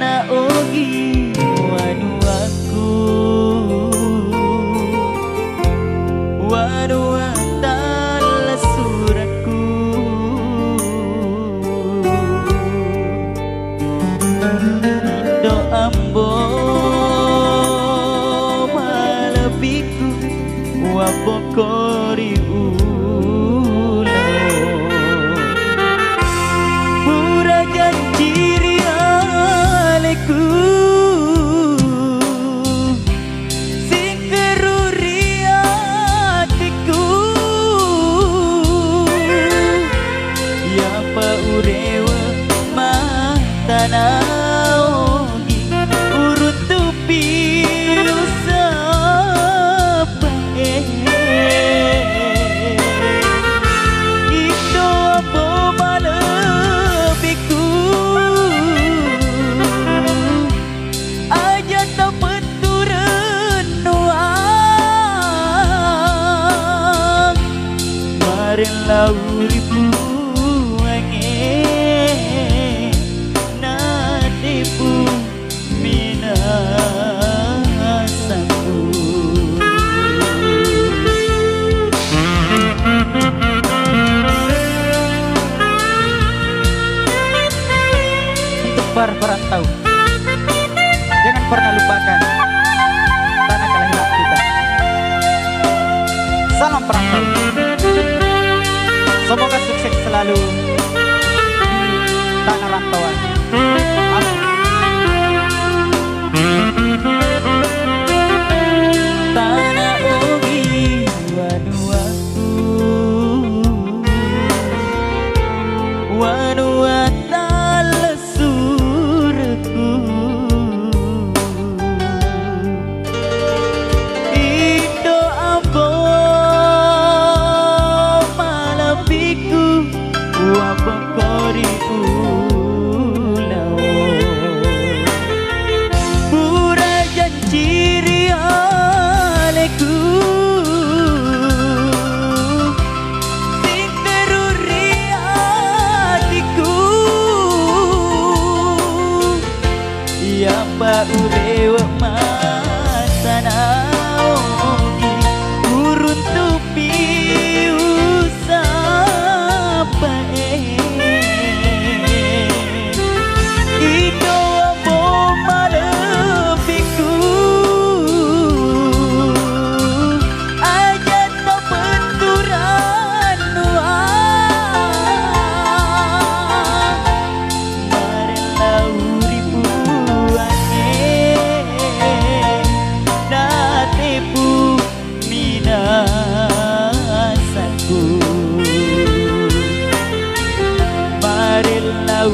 tanah ogi wanuaku wanua tala suraku Indo ambo malabiku wabokori naogi urut tupi usapa Indo abo malabiku aja tak peturan nuang marilah uripu para perantau, jangan pernah lupakan tanah kelahiran kita. Salam perantau, semoga sukses selalu tanah rantauan. Amin. Tanah ogi wanuaku wanua Indo ambo malabiku wabokori ulau pura janjiri aleku sing teruri hatiku ya pak urewa naogi urun tupi usapa Indo abo malabiku aja tak benturan nuang marilah uripu minasaku marilah